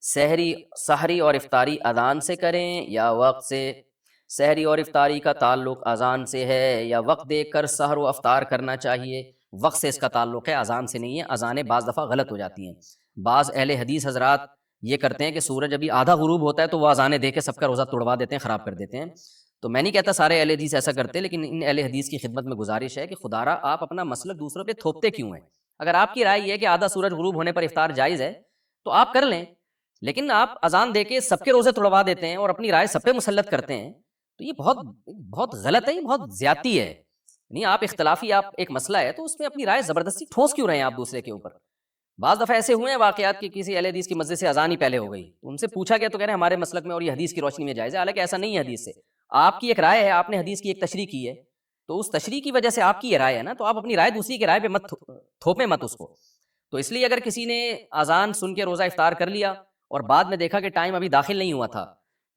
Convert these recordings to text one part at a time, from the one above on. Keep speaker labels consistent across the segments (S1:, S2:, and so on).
S1: سحری اور افطاری اذان سے کریں یا وقت سے؟ سحری اور افطاری کا تعلق اذان سے ہے یا وقت دیکھ کر سحر و افطار کرنا چاہیے؟ وقت سے اس کا تعلق ہے، اذان سے نہیں ہے۔ اذانیں بعض دفعہ غلط ہو جاتی ہیں۔ بعض اہل حدیث حضرات یہ کرتے ہیں کہ سورج ابھی آدھا غروب ہوتا ہے تو وہ اذانیں دے کے سب کا روزہ توڑوا دیتے ہیں، خراب کر دیتے ہیں۔ تو میں نہیں کہتا سارے اہل حدیث ایسا کرتے، لیکن ان اہل حدیث کی خدمت میں گزارش ہے کہ خدارا آپ اپنا مسلک دوسروں پہ تھوپتے کیوں ہیں؟ اگر آپ کی رائے یہ ہے کہ آدھا سورج غروب ہونے پر افطار جائز ہے تو آپ کر لیں، لیکن آپ اذان دے کے سب کے روزے توڑوا دیتے ہیں اور اپنی رائے سب پہ مسلط کرتے ہیں، تو یہ بہت بہت غلط ہے، یہ بہت زیادتی ہے۔ نہیں، آپ اختلافی آپ ایک مسئلہ ہے تو اس میں اپنی رائے زبردستی ٹھوس کیوں رہے ہیں آپ دوسرے کے اوپر؟ بعض دفعہ ایسے ہوئے ہیں واقعات کہ کسی اہل حدیث کی مسجد سے اذان ہی پہلے ہو گئی، ان سے پوچھا گیا تو کہہ رہے ہیں ہمارے مسلک میں اور یہ حدیث کی روشنی میں جائز ہے، حالانکہ ایسا نہیں ہے حدیث سے۔ آپ کی ایک رائے ہے، آپ نے حدیث کی ایک تشریح کی ہے، تو اس تشریح کی وجہ سے آپ کی یہ رائے ہے نا، تو آپ اپنی رائے دوسری کی رائے پہ مت تھوپیں مت اس کو۔ تو اس لیے اگر کسی نے اذان سن کے روزہ افطار کر لیا اور بعد میں دیکھا کہ ٹائم ابھی داخل نہیں ہوا تھا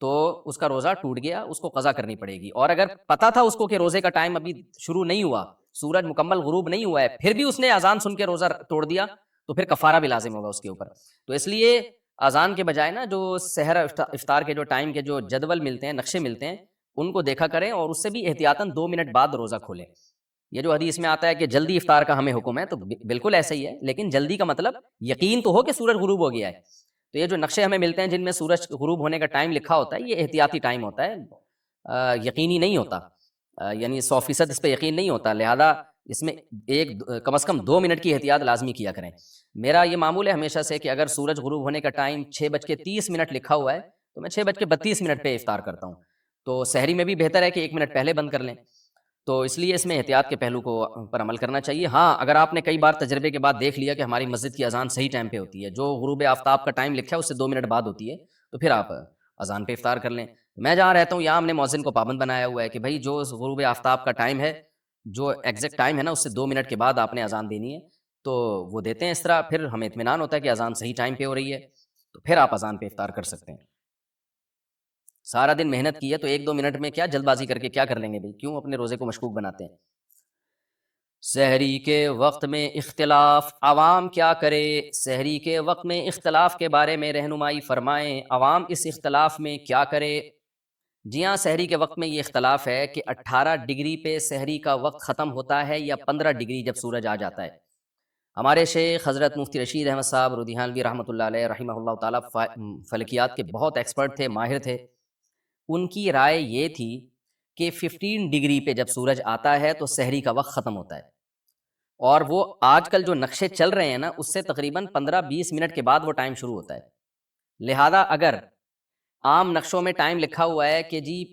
S1: تو اس کا روزہ ٹوٹ گیا، اس کو قضا کرنی پڑے گی۔ اور اگر پتا تھا اس کو کہ روزے کا ٹائم ابھی شروع نہیں ہوا، سورج مکمل غروب نہیں ہوا ہے، پھر بھی اس نے اذان سن کے روزہ توڑ دیا تو پھر کفارہ بھی لازم ہوگا اس کے اوپر۔ تو اس لیے اذان کے بجائے نا جو سحر افطار کے جو ٹائم کے جو جدول ملتے ہیں، نقشے ملتے ہیں، ان کو دیکھا کریں اور اس سے بھی احتیاطاً 2 منٹ بعد روزہ کھولیں۔ یہ جو حدیث میں آتا ہے کہ جلدی افطار کا ہمیں حکم ہے، تو بالکل ایسا ہی ہے، لیکن جلدی کا مطلب یقین تو ہو کہ سورج غروب ہو گیا ہے۔ تو یہ جو نقشے ہمیں ملتے ہیں جن میں سورج غروب ہونے کا ٹائم لکھا ہوتا ہے، یہ احتیاطی ٹائم ہوتا ہے، یقینی نہیں ہوتا، یعنی 100% اس پہ یقین نہیں ہوتا، لہذا اس میں کم از کم 2 منٹ کی احتیاط لازمی کیا کریں۔ میرا یہ معمول ہے ہمیشہ سے کہ اگر سورج غروب ہونے کا ٹائم 6:30 لکھا ہوا ہے تو میں 6:32 پہ افطار کرتا ہوں۔ تو سحری میں بھی بہتر ہے کہ 1 منٹ پہلے بند کر لیں، تو اس لیے اس میں احتیاط کے پہلو کو پر عمل کرنا چاہیے۔ ہاں، اگر آپ نے کئی بار تجربے کے بعد دیکھ لیا کہ ہماری مسجد کی اذان صحیح ٹائم پہ ہوتی ہے، جو غروب آفتاب کا ٹائم لکھا ہے اس سے 2 منٹ بعد ہوتی ہے، تو پھر آپ اذان پہ افطار کر لیں۔ میں جہاں رہتا ہوں یہاں ہم نے مؤذن کو پابند بنایا ہوا ہے کہ بھائی جو غروب آفتاب کا ٹائم ہے، جو ایگزیکٹ ٹائم ہے نا، اس سے 2 منٹ کے بعد آپ نے اذان دینی ہے، تو وہ دیتے ہیں اس طرح، پھر ہمیں اطمینان ہوتا ہے کہ اذان صحیح ٹائم پہ ہو رہی ہے، تو پھر آپ اذان پہ افطار کر سکتے ہیں۔ سارا دن محنت کی ہے تو 1-2 منٹ میں کیا جلد بازی کر کے کیا کر لیں گے بھائی؟ کیوں اپنے روزے کو مشکوک بناتے ہیں؟ سحری کے وقت میں اختلاف، عوام کیا کرے؟ سحری کے وقت میں اختلاف کے بارے میں رہنمائی فرمائیں، عوام اس اختلاف میں کیا کرے؟ جی ہاں، سحری کے وقت میں یہ اختلاف ہے کہ 18 ڈگری پہ سحری کا وقت ختم ہوتا ہے یا 15 ڈگری جب سورج آ جاتا ہے۔ ہمارے شیخ حضرت مفتی رشید احمد صاحب رودھیانوی رحمۃ اللہ علیہ رحمہ اللہ تعالیٰ فلکیات کے بہت ایکسپرٹ تھے، ماہر تھے۔ ان کی رائے یہ تھی کہ 15 ڈگری پہ جب سورج آتا ہے تو سحری کا وقت ختم ہوتا ہے، اور وہ آج کل جو نقشے چل رہے ہیں نا، اس سے تقریباً 15-20 منٹ کے بعد وہ ٹائم شروع ہوتا ہے۔ لہذا اگر عام نقشوں میں ٹائم لکھا ہوا ہے کہ جی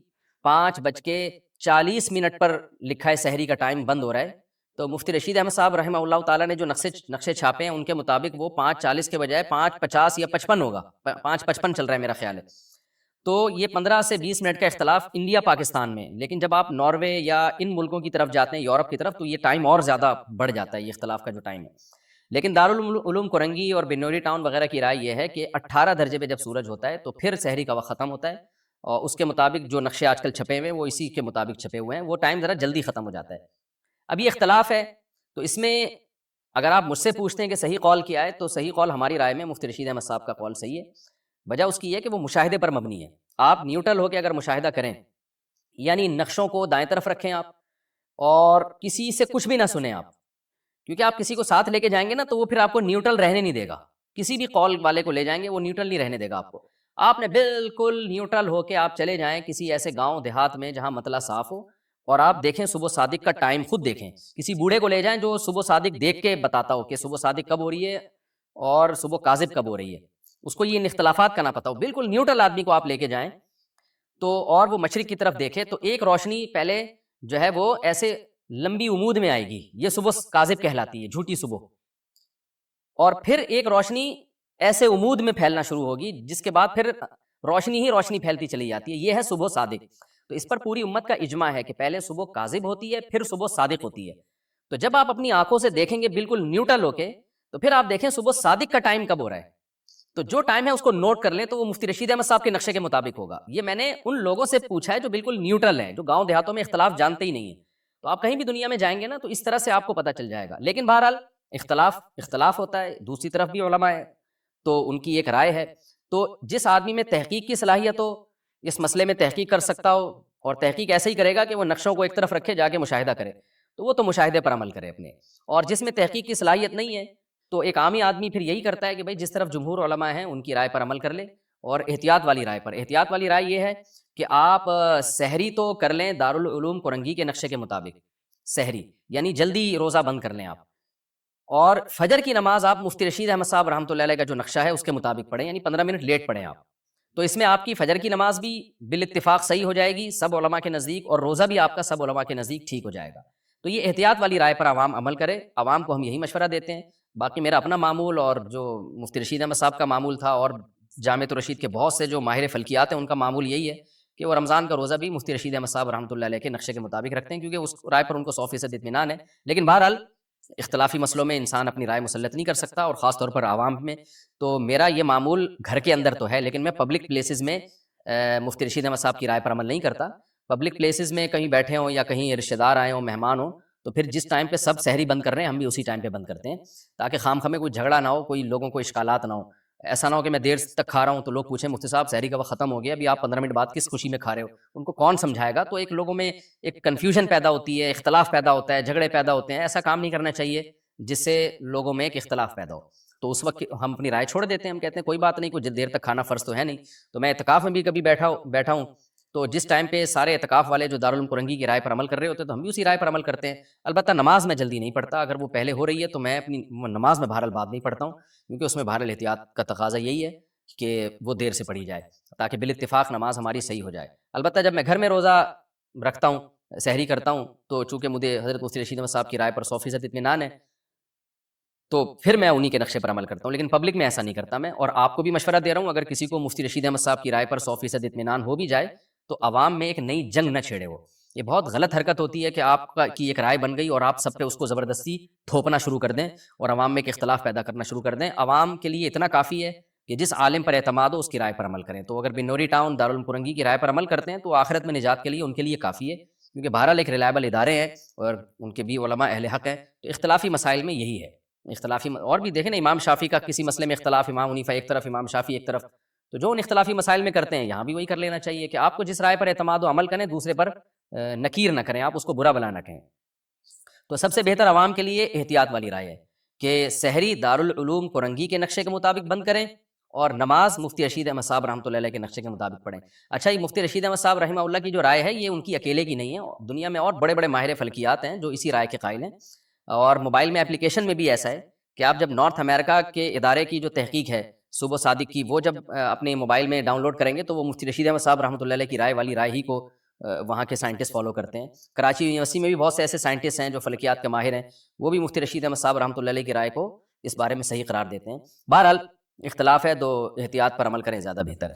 S1: 5:40 پر لکھا ہے سحری کا ٹائم بند ہو رہا ہے، تو مفتی رشید احمد صاحب رحمہ اللہ تعالیٰ نے جو نقشے چھاپے ہیں ان کے مطابق وہ 5:40 کے بجائے 5:50 یا 55 ہوگا، 5:55 چل رہا ہے میرا خیال ہے۔ تو یہ 15 سے 20 منٹ کا اختلاف انڈیا پاکستان میں، لیکن جب آپ ناروے یا ان ملکوں کی طرف جاتے ہیں، یورپ کی طرف، تو یہ ٹائم اور زیادہ بڑھ جاتا ہے، یہ اختلاف کا جو ٹائم ہے۔ لیکن دارالعلوم کرنگی اور بنوری ٹاؤن وغیرہ کی رائے یہ ہے کہ 18 درجے پہ جب سورج ہوتا ہے تو پھر سحری کا وقت ختم ہوتا ہے، اور اس کے مطابق جو نقشے آج کل چھپے ہوئے ہیں وہ اسی کے مطابق چھپے ہوئے ہیں، وہ ٹائم ذرا جلدی ختم ہو جاتا ہے۔ اب یہ اختلاف ہے، تو اس میں اگر آپ مجھ سے پوچھتے ہیں کہ صحیح قول کیا ہے، تو صحیح قول ہماری رائے میں مفتی رشید احمد صاحب کا قول صحیح ہے۔ وجہ اس کی یہ ہے کہ وہ مشاہدے پر مبنی ہے، آپ نیوٹرل ہو کے اگر مشاہدہ کریں، یعنی نقشوں کو دائیں طرف رکھیں آپ، اور کسی سے کچھ بھی نہ سنیں آپ، کیونکہ آپ کسی کو ساتھ لے کے جائیں گے نا تو وہ پھر آپ کو نیوٹرل رہنے نہیں دے گا، کسی بھی قول والے کو لے جائیں گے وہ نیوٹرل نہیں رہنے دے گا آپ کو۔ آپ نے بالکل نیوٹرل ہو کے آپ چلے جائیں کسی ایسے گاؤں دیہات میں جہاں مطلع صاف ہو، اور آپ دیکھیں صبح صادق کا ٹائم، خود دیکھیں، کسی بوڑھے کو لے جائیں جو صبح صادق دیکھ کے بتاتا ہو کہ صبح صادق کب ہو رہی ہے اور صبح کاذب کب ہو رہی ہے، اس کو یہ ان اختلافات کا نہ پتہ ہو، بالکل نیوٹرل آدمی کو آپ لے کے جائیں تو، اور وہ مشرق کی طرف دیکھے، تو ایک روشنی پہلے جو ہے وہ ایسے لمبی عمود میں آئے گی، یہ صبح کاذب کہلاتی ہے، جھوٹی صبح، اور پھر ایک روشنی ایسے عمود میں پھیلنا شروع ہوگی جس کے بعد پھر روشنی ہی روشنی پھیلتی چلی جاتی ہے، یہ ہے صبح صادق۔ تو اس پر پوری امت کا اجماع ہے کہ پہلے صبح کاذب ہوتی ہے پھر صبح صادق ہوتی ہے۔ تو جب آپ اپنی آنکھوں سے دیکھیں گے بالکل نیوٹرل ہو کے، تو پھر آپ دیکھیں صبح صادق کا ٹائم کب ہو رہا ہے، تو جو ٹائم ہے اس کو نوٹ کر لیں، تو وہ مفتی رشید احمد صاحب کے نقشے کے مطابق ہوگا۔ یہ میں نے ان لوگوں سے پوچھا ہے جو بالکل نیوٹرل ہیں، جو گاؤں دیہاتوں میں اختلاف جانتے ہی نہیں ہیں۔ تو آپ کہیں بھی دنیا میں جائیں گے نا تو اس طرح سے آپ کو پتہ چل جائے گا، لیکن بہرحال اختلاف ہوتا ہے، دوسری طرف بھی علماء ہے تو ان کی ایک رائے ہے۔ تو جس آدمی میں تحقیق کی صلاحیت ہو، اس مسئلے میں تحقیق کر سکتا ہو، اور تحقیق ایسے ہی کرے گا کہ وہ نقشوں کو ایک طرف رکھے جا کے مشاہدہ کرے، تو وہ تو مشاہدے پر عمل کرے اپنے. اور جس میں تحقیق کی صلاحیت نہیں ہے تو ایک عامی آدمی پھر یہی کرتا ہے کہ بھائی جس طرف جمہور علماء ہیں ان کی رائے پر عمل کر لے، اور احتیاط والی رائے پر. احتیاط والی رائے یہ ہے کہ آپ سحری تو کر لیں دارالعلوم کورنگی کے نقشے کے مطابق، سحری یعنی جلدی روزہ بند کر لیں آپ، اور فجر کی نماز آپ مفتی رشید احمد صاحب رحمۃ اللہ علیہ کا جو نقشہ ہے اس کے مطابق پڑھیں، یعنی 15 منٹ لیٹ پڑھیں آپ. تو اس میں آپ کی فجر کی نماز بھی بالاتفاق صحیح ہو جائے گی سب علماء کے نزدیک، اور روزہ بھی آپ کا سب علماء کے نزدیک ٹھیک ہو جائے گا. تو یہ احتیاط والی رائے پر عوام عمل کرے. عوام کو ہم یہی مشورہ دیتے ہیں. باقی میرا اپنا معمول اور جو مفتی رشید احمد صاحب کا معمول تھا، اور جامعۃ الرشید کے بہت سے جو ماہر فلکیات ہیں ان کا معمول یہی ہے کہ وہ رمضان کا روزہ بھی مفتی رشید احمد صاحب رحمۃ اللہ علیہ کے نقشے کے مطابق رکھتے ہیں، کیونکہ اس رائے پر ان کو 100% اطمینان ہے. لیکن بہرحال اختلافی مسئلوں میں انسان اپنی رائے مسلط نہیں کر سکتا، اور خاص طور پر عوام میں. تو میرا یہ معمول گھر کے اندر تو ہے، لیکن میں پبلک پلیسز میں مفتی رشید احمد صاحب کی رائے پر عمل نہیں کرتا. پبلک پلیسز میں کہیں بیٹھے ہوں یا کہیں رشتہ دار آئے ہوں، مہمان ہوں، تو پھر جس ٹائم پہ سب سحری بند کر رہے ہیں ہم بھی اسی ٹائم پہ بند کرتے ہیں، تاکہ خام خامے کوئی جھگڑا نہ ہو، کوئی لوگوں کو اشکالات نہ ہو. ایسا نہ ہو کہ میں دیر تک کھا رہا ہوں تو لوگ پوچھیں مفتی صاحب سحری کا وقت ختم ہو گیا، ابھی آپ 15 منٹ بعد کس خوشی میں کھا رہے ہو؟ ان کو کون سمجھائے گا؟ تو ایک لوگوں میں ایک کنفیوژن پیدا ہوتی ہے، اختلاف پیدا ہوتا ہے، جھگڑے پیدا ہوتے ہیں. ایسا کام نہیں کرنا چاہیے جس سے لوگوں میں ایک اختلاف پیدا ہو. تو اس وقت ہم اپنی رائے چھوڑ دیتے ہیں، ہم کہتے ہیں کوئی بات نہیں، کچھ دیر تک کھانا فرض تو ہے نہیں. تو میں اعتکاف میں بھی کبھی بیٹھا ہوں، تو جس ٹائم پہ سارے اعتکاف والے جو دارالعلوم کورنگی کی رائے پر عمل کر رہے ہوتے ہیں تو ہم بھی اسی رائے پر عمل کرتے ہیں. البتہ نماز میں جلدی نہیں پڑھتا، اگر وہ پہلے ہو رہی ہے تو میں اپنی نماز میں بہرحال بعد نہیں پڑھتا ہوں، کیونکہ اس میں بہرحال احتیاط کا تقاضا یہی ہے کہ وہ دیر سے پڑھی جائے تاکہ بالاتفاق نماز ہماری صحیح ہو جائے. البتہ جب میں گھر میں روزہ رکھتا ہوں، سحری کرتا ہوں، تو چونکہ مجھے حضرت مفتی رشید احمد صاحب کی رائے پر 100% اطمینان ہے تو پھر میں انہی کے نقشے پر عمل کرتا ہوں. لیکن پبلک میں ایسا نہیں کرتا میں. اور آپ کو بھی مشورہ دے رہا ہوں، اگر کسی کو مفتی رشید احمد صاحب کی رائے پر 100% اطمینان ہو بھی جائے تو عوام میں ایک نئی جنگ نہ چھیڑے. وہ یہ بہت غلط حرکت ہوتی ہے کہ آپ کی ایک رائے بن گئی اور آپ سب پہ اس کو زبردستی تھوپنا شروع کر دیں اور عوام میں ایک اختلاف پیدا کرنا شروع کر دیں. عوام کے لیے اتنا کافی ہے کہ جس عالم پر اعتماد ہو اس کی رائے پر عمل کریں. تو اگر بنوری ٹاؤن دارالعلوم کورنگی کی رائے پر عمل کرتے ہیں تو آخرت میں نجات کے لیے ان کے لیے کافی ہے، کیونکہ بہرحال ایک ریلائبل ادارے ہیں اور ان کے بھی علماء اہل حق ہیں. تو اختلافی مسائل میں یہی ہے. اختلافی اور بھی دیکھیں نا، امام شافعی کا کسی مسئلے میں اختلاف، امام حنیفہ ایک طرف، امام شافعی ایک طرف. تو جو ان اختلافی مسائل میں کرتے ہیں یہاں بھی وہی کر لینا چاہیے کہ آپ کو جس رائے پر اعتماد ہو عمل کریں، دوسرے پر نکیر نہ کریں، آپ اس کو برا بلا نہ کہیں. تو سب سے بہتر عوام کے لیے احتیاط والی رائے ہے کہ سحری دارالعلوم کورنگی کے نقشے کے مطابق بند کریں اور نماز مفتی رشید احمد صاحب رحمۃ اللہ علیہ کے نقشے کے مطابق پڑھیں. اچھا، یہ مفتی رشید احمد صاحب رحمہ اللہ کی جو رائے ہے یہ ان کی اکیلے کی نہیں ہے، دنیا میں اور بڑے بڑے ماہر فلکیات ہیں جو اسی رائے کے قائل ہیں. اور موبائل میں اپلیکیشن میں بھی ایسا ہے کہ آپ جب نارتھ امریکہ کے ادارے کی جو تحقیق ہے صبح صادق کی، وہ جب اپنے موبائل میں ڈاؤن لوڈ کریں گے تو وہ مفتی رشید احمد صاحب رحمۃ اللہ علیہ کی رائے والی رائے ہی کو وہاں کے سائنٹسٹ فالو کرتے ہیں. کراچی یونیورسٹی میں بھی بہت سے ایسے سائنٹسٹ ہیں جو فلکیات کے ماہر ہیں، وہ بھی مفتی رشید احمد صاحب رحمۃ اللہ علیہ کی رائے کو اس بارے میں صحیح قرار دیتے ہیں. بہرحال اختلاف ہے تو احتیاط پر عمل کریں، زیادہ بہتر ہے.